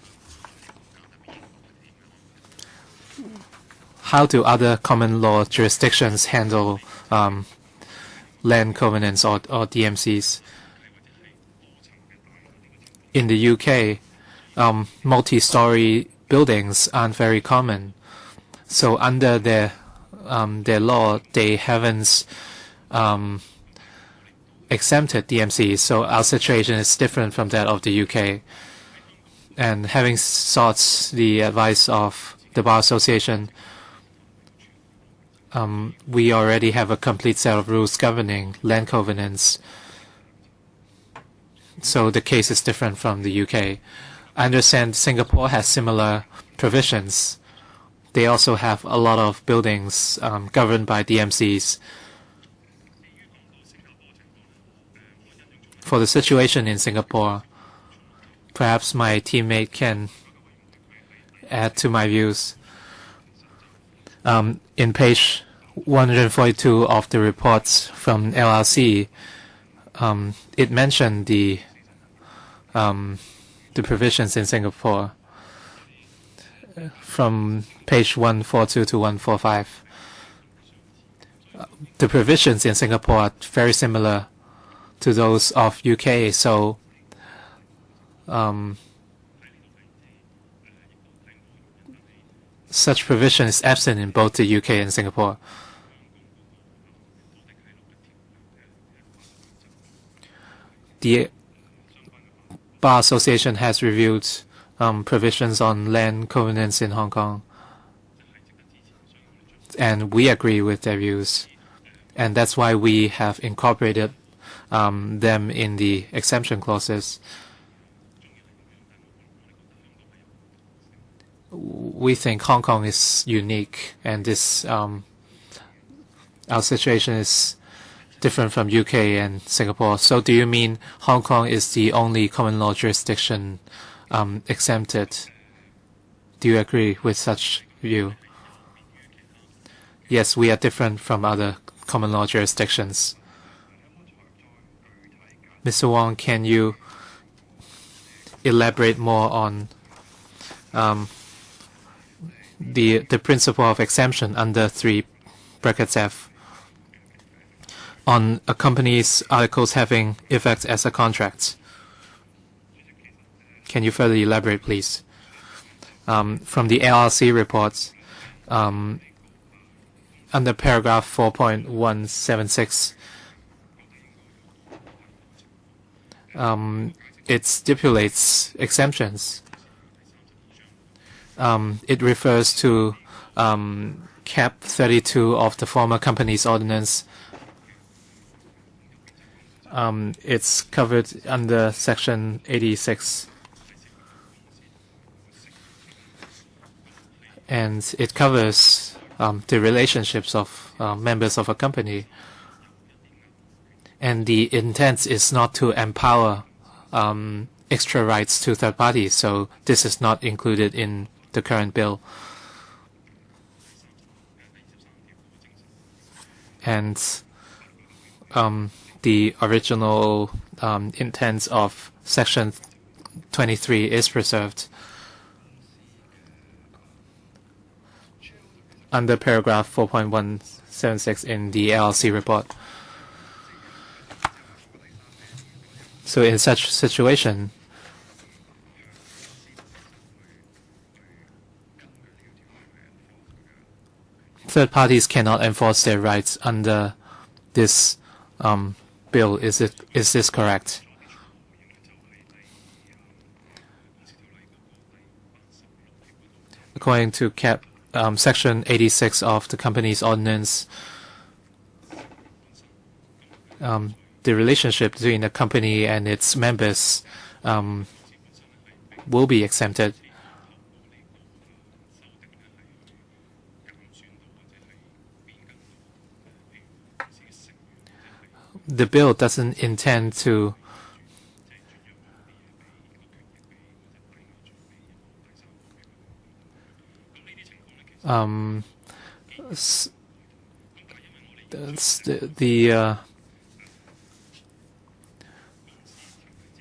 How do other common law jurisdictions handle land covenants or DMCs? In the UK, multi-story buildings aren't very common. So under their law, they haven't exempted DMCs. So our situation is different from that of the UK. And having sought the advice of the Bar Association, we already have a complete set of rules governing land covenants. So the case is different from the UK. I understand Singapore has similar provisions. They also have a lot of buildings governed by DMCs. For the situation in Singapore, perhaps my teammate can add to my views. In page 142 of the reports from LLC, it mentioned the provisions in Singapore from page 142 to 145. The provisions in Singapore are very similar to those of UK, so such provision is absent in both the UK and Singapore. The Bar Association has reviewed provisions on land covenants in Hong Kong, and we agree with their views, and that's why we have incorporated them in the exemption clauses. We think Hong Kong is unique, and this our situation is different from UK and Singapore. So do you mean Hong Kong is the only common law jurisdiction exempted? Do you agree with such view? Yes, we are different from other common law jurisdictions. Mr. Wong, can you elaborate more on the principle of exemption under 3 brackets F on a company's articles having effect as a contract? Can you further elaborate, please? From the LLC reports, under paragraph 4.176, it stipulates exemptions. It refers to Cap 32 of the former Companies Ordinance. It's covered under Section 86. And it covers the relationships of members of a company. And the intent is not to empower extra rights to third parties, so this is not included in the current bill. And the original intent of Section 23 is preserved under paragraph 4.176 in the LLC report. So in such situation, third parties cannot enforce their rights under this bill. Is this correct? According to Section 86 of the Companies Ordinance, the relationship between the company and its members will be exempted. The bill doesn't intend to the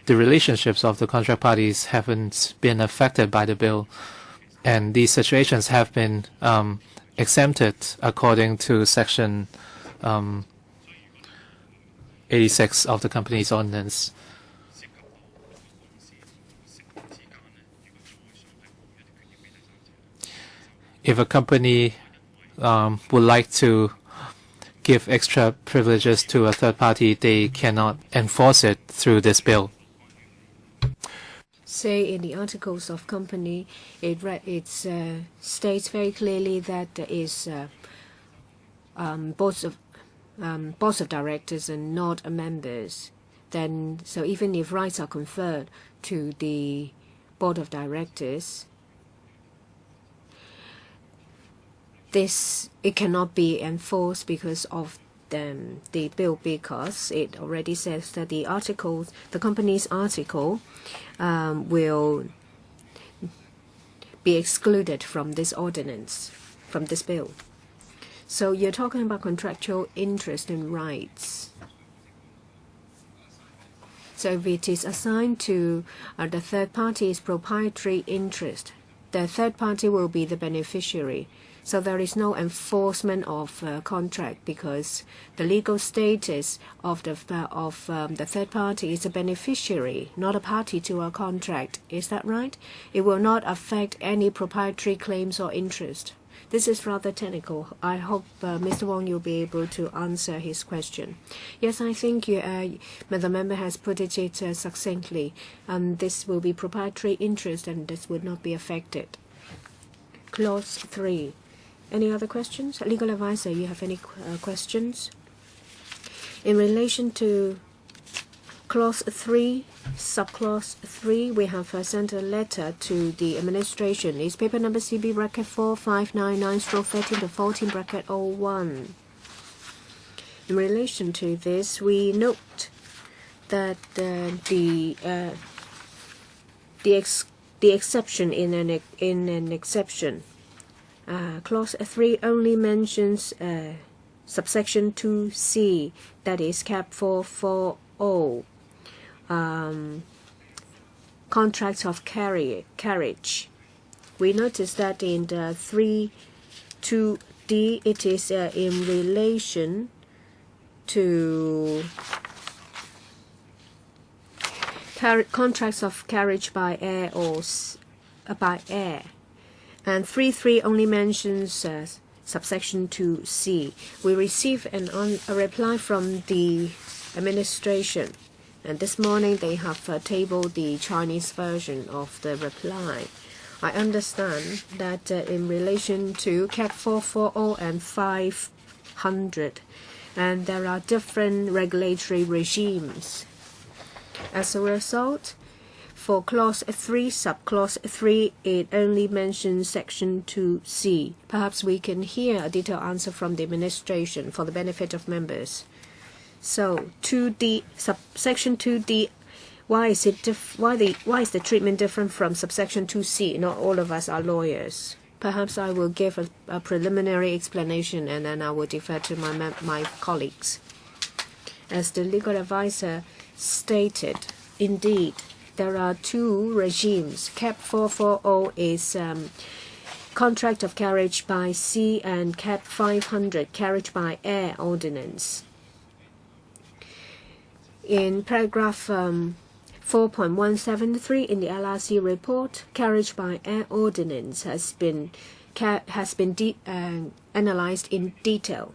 relationships of the contract parties haven't been affected by the bill, and these situations have been exempted according to Section 86 of the Companies Ordinance. If a company would like to give extra privileges to a third party, they cannot enforce it through this bill. Say in the articles of company, it states very clearly that there is boards of directors and not members. Then, so even if rights are conferred to the board of directors, it cannot be enforced because of the bill, because it already says that the company's article will be excluded from this ordinance, from this bill. So you're talking about contractual interest and rights. So if it is assigned to the third party's proprietary interest, the third party will be the beneficiary. So there is no enforcement of contract because the legal status of the third party is a beneficiary, not a party to a contract. Is that right? It will not affect any proprietary claims or interest. This is rather technical. I hope Mr. Wong, you'll be able to answer his question. Yes, I think the member has put it succinctly. This will be proprietary interest and this would not be affected. Clause 3. Any other questions? Legal advisor, you have any questions? In relation to Clause 3, subclause 3, we have sent a letter to the administration. It's paper number CB bracket 4599/13 to 14/01. In relation to this, we note that the exception in an exception. Clause 3 only mentions subsection 2C, that is cap 440, contracts of carriage. We notice that in the 3.2D, it is in relation to contracts of carriage by air or by air. And 3.3 only mentions subsection 2C. We received a reply from the administration, and this morning they have tabled the Chinese version of the reply. I understand that in relation to cap 440 and 500, and there are different regulatory regimes. As a result, for Clause 3, subclause 3, it only mentions Section 2C. Perhaps we can hear a detailed answer from the administration for the benefit of members. So 2D, subsection 2D, why is the treatment different from subsection 2C? Not all of us are lawyers. Perhaps I will give a preliminary explanation and then I will defer to my colleagues. As the legal advisor stated indeed, there are two regimes. CAP 440 is contract of carriage by sea, and CAP 500 carriage by air ordinance. In paragraph 4.173 in the LRC report, carriage by air ordinance has been analyzed in detail.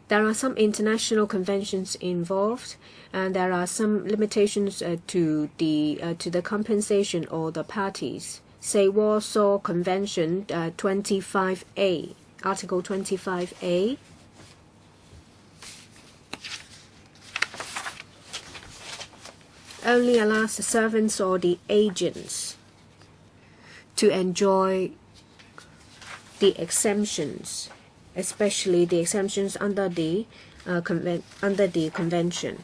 There are some international conventions involved, and there are some limitations to the compensation or the parties. Say Warsaw Convention 25A, Article 25A. Only allows the servants or the agents to enjoy the exemptions, especially the exemptions under the convention,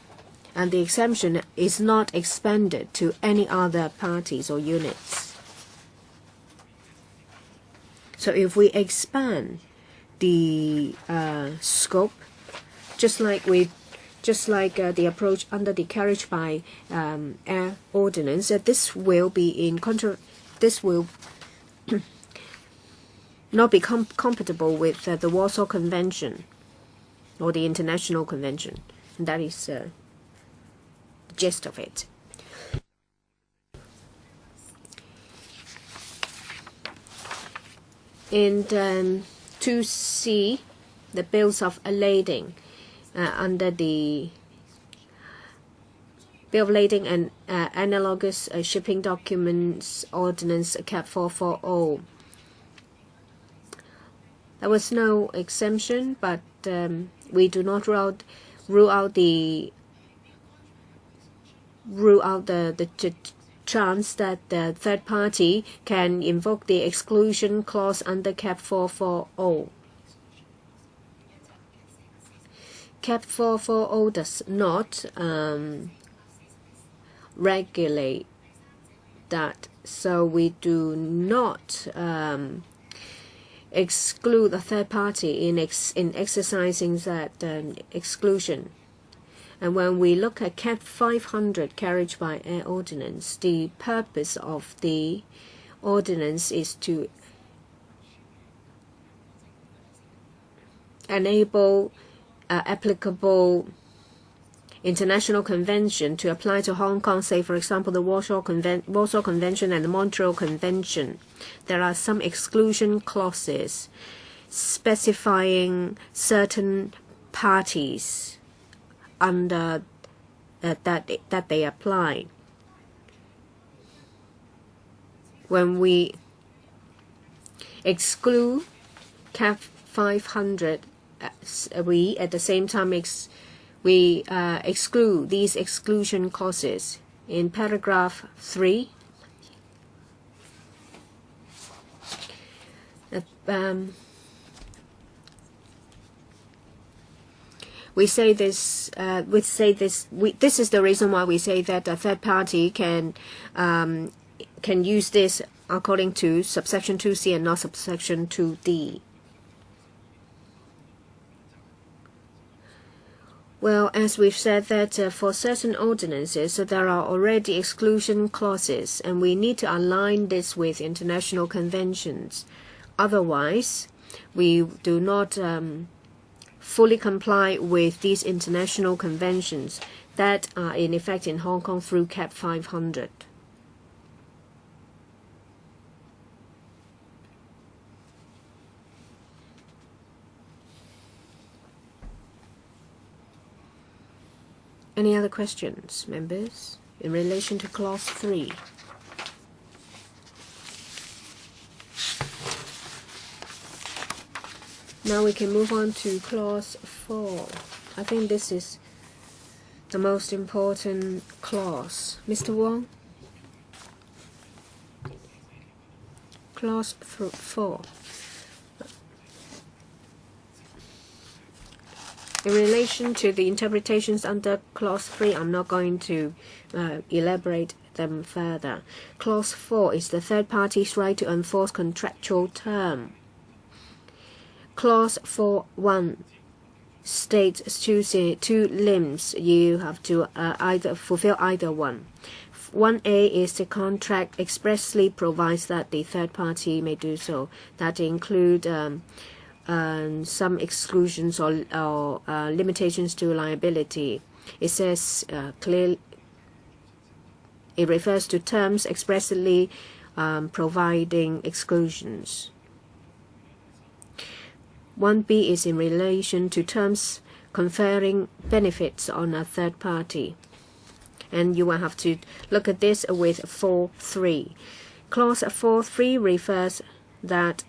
and the exemption is not expanded to any other parties or units. So if we expand the scope, just like the approach under the carriage by air ordinance, this will not be compatible with the Warsaw Convention or the International Convention. And that is the gist of it. In 2C, the bills of lading, under the bill of lading and analogous shipping documents ordinance CAP 440. There was no exemption, but we do not rule out the chance that the third party can invoke the exclusion clause under CAP 440. CAP 440 does not regulate that, so we do not exclude a third party in exercising that exclusion. And when we look at CAP 500 carriage by air ordinance, the purpose of the ordinance is to enable applicable international convention to apply to Hong Kong, say for example the Warsaw Convention and the Montreal Convention. There are some exclusion clauses specifying certain parties under that they apply. When we exclude CAP 500, we at the same time exclude these exclusion clauses. In paragraph 3, this is the reason why we say that a third party can use this according to subsection 2C and not subsection 2D. Well, as we've said that for certain ordinances, there are already exclusion clauses, and we need to align this with international conventions. Otherwise, we do not fully comply with these international conventions that are in effect in Hong Kong through CAP 500. Any other questions, members, in relation to clause 3? Now we can move on to clause 4. I think this is the most important clause. Mr. Wong? Clause 4. In relation to the interpretations under Clause 3, I'm not going to elaborate them further. Clause 4 is the third party's right to enforce contractual term. Clause 4.1 states two limbs. You have to either fulfill either one. 1A is the contract expressly provides that the third party may do so. That include some exclusions or limitations to liability. It says clearly, it refers to terms expressly providing exclusions. 1B is in relation to terms conferring benefits on a third party. And you will have to look at this with 4.3. Clause 4.3 refers that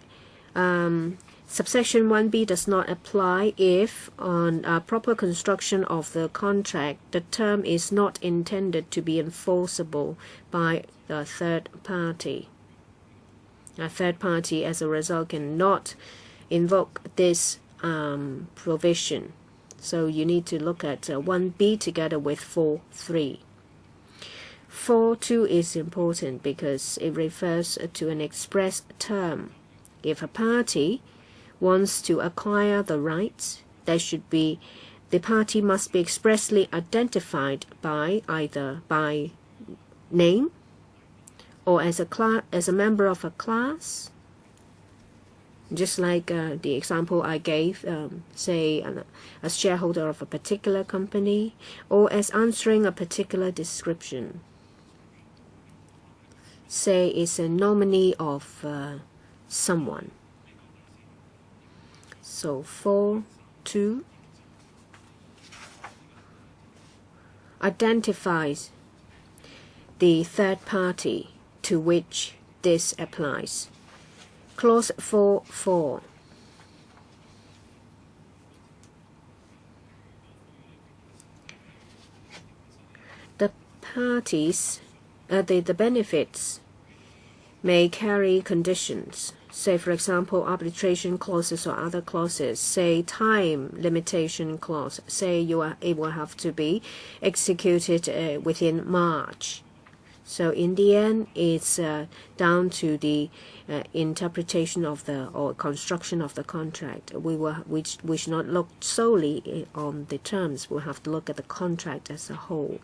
subsection 1B does not apply if, on a proper construction of the contract, the term is not intended to be enforceable by the third party. A third party, as a result, cannot invoke this provision. So you need to look at 1B together with 4.3. 4.2 is important because it refers to an express term. If a party wants to acquire the rights, the party must be expressly identified by either by name or as a member of a class. Just like the example I gave, say a shareholder of a particular company, or as answering a particular description. Say it's a nominee of someone. So 4.2 identifies the third party to which this applies. Clause 4.4. The parties, the benefits may carry conditions. Say, for example, arbitration clauses or other clauses. Say, time limitation clause. Say, it will have to be executed within March. So in the end, it's down to the interpretation of or construction of the contract. We should not look solely on the terms. We'll have to look at the contract as a whole.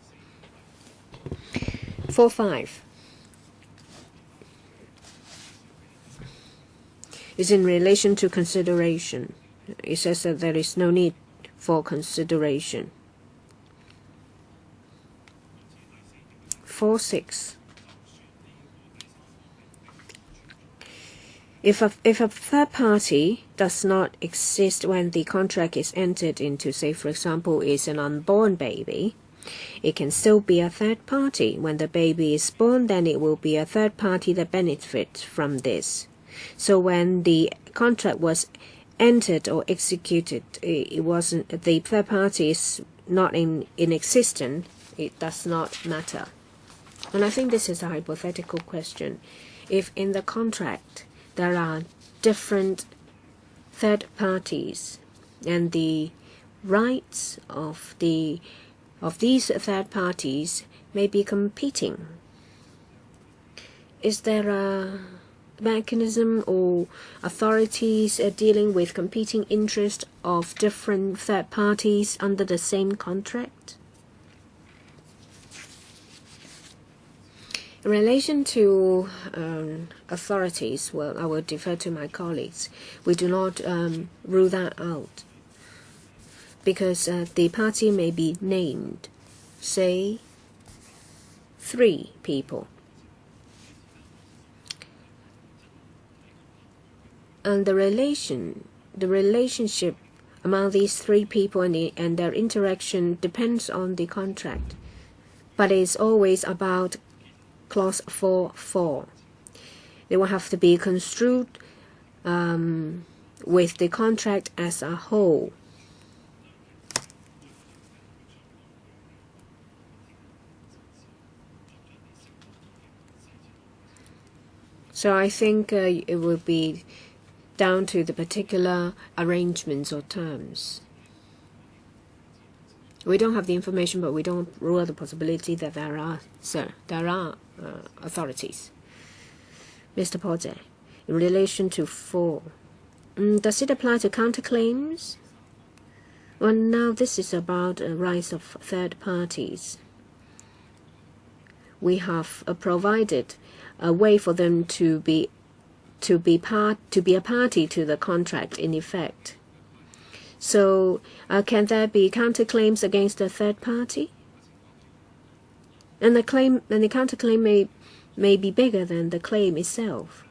4.5 is in relation to consideration. It says that there is no need for consideration. 4.6. If a third party does not exist when the contract is entered into, say, for example, is an unborn baby, it can still be a third party. When the baby is born, then it will be a third party that benefits from this. So when the contract was entered or executed, it wasn't, the third party is not in existence, it does not matter. And I think this is a hypothetical question. If in the contract there are different third parties and the rights of these third parties may be competing, is there a mechanism or authorities dealing with competing interests of different third parties under the same contract? In relation to authorities, well, I will defer to my colleagues. We do not rule that out because the party may be named, say, 3 people. And the relationship among these 3 people and their interaction depends on the contract, but it's always about Clause 4.4. They will have to be construed with the contract as a whole. So I think it will be down to the particular arrangements or terms. We don't have the information, but we don't rule out the possibility that there are authorities. Mr. Potter, in relation to 4, does it apply to counterclaims? Well, now this is about rights of third parties. We have provided a way for them to be a party to the contract in effect. So, can there be counterclaims against a third party? And the counterclaim may be bigger than the claim itself.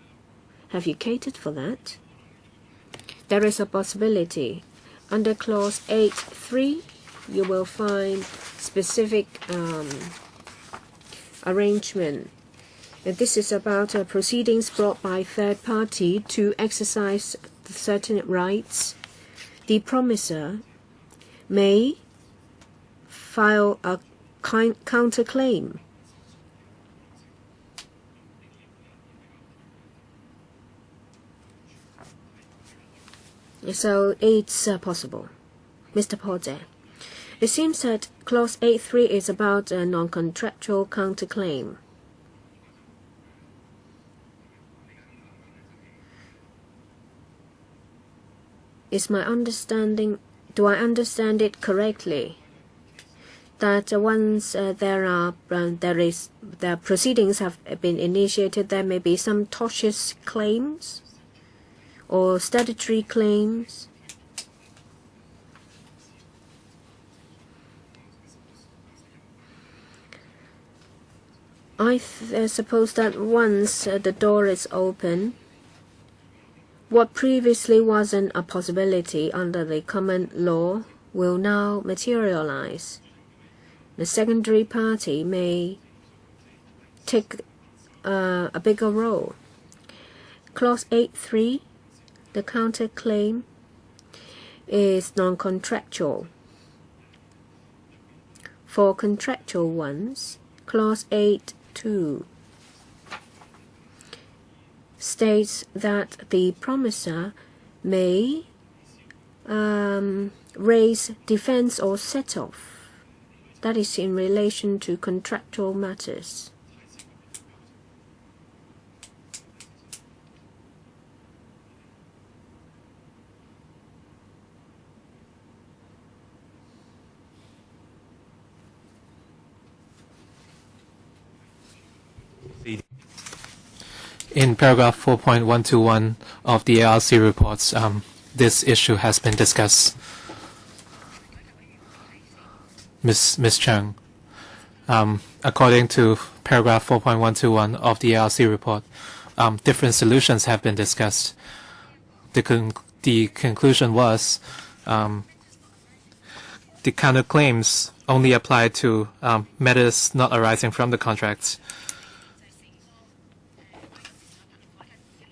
Have you catered for that? There is a possibility. Under clause 8.3, you will find specific arrangement. This is about proceedings brought by third party to exercise certain rights. The promisor may file a counterclaim. So it's possible. Mr. Porter, it seems that clause 8.3 is about a non-contractual counterclaim. Is my understanding, do I understand it correctly, that once the proceedings have been initiated, there may be some tortious claims or statutory claims? I suppose that once the door is open, what previously wasn't a possibility under the common law will now materialize. The secondary party may take a bigger role. Clause 8.3, the counterclaim is non-contractual. For contractual ones, clause 8.2 states that the promisor may raise defense or set off. That is in relation to contractual matters. In paragraph 4.121 of the ARC reports, this issue has been discussed. Ms. Chung, according to paragraph 4.121 of the ARC report, different solutions have been discussed. The conclusion was the counterclaims only apply to matters not arising from the contracts.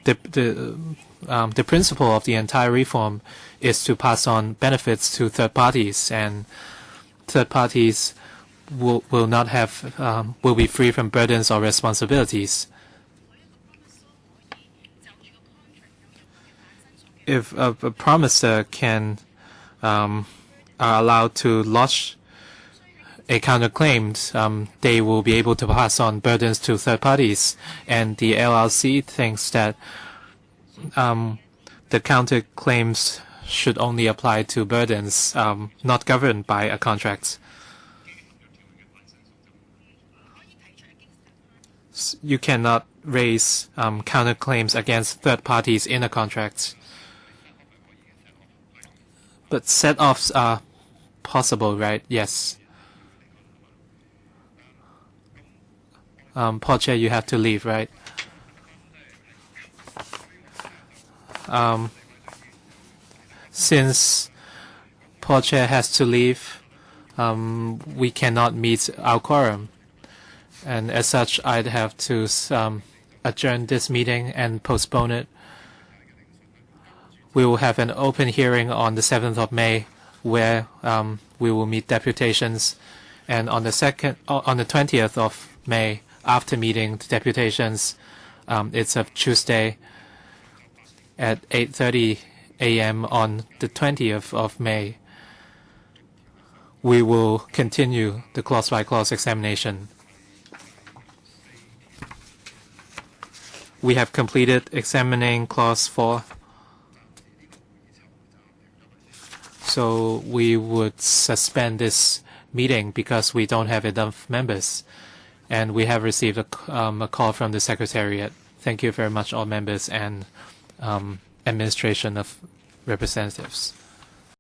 The principle of the entire reform is to pass on benefits to third parties, and third parties will be free from burdens or responsibilities. If a promisor are allowed to lodge a counterclaim, they will be able to pass on burdens to third parties, and the LLC thinks that the counterclaims should only apply to burdens not governed by a contract. You cannot raise counterclaims against third parties in a contract, but set-offs are possible, right? Yes. Paul Chair, you have to leave, right? Since Paul Chair has to leave, we cannot meet our quorum. And as such, I'd have to adjourn this meeting and postpone it. We will have an open hearing on the 7th of May where we will meet deputations. And on the 20th of May, after meeting the deputations, it's a Tuesday at 8:30 a.m. on the 20th of May. We will continue the clause-by-clause examination. We have completed examining clause 4. So we would suspend this meeting because we don't have enough members. And we have received a call from the Secretariat. Thank you very much, all members and administration of representatives.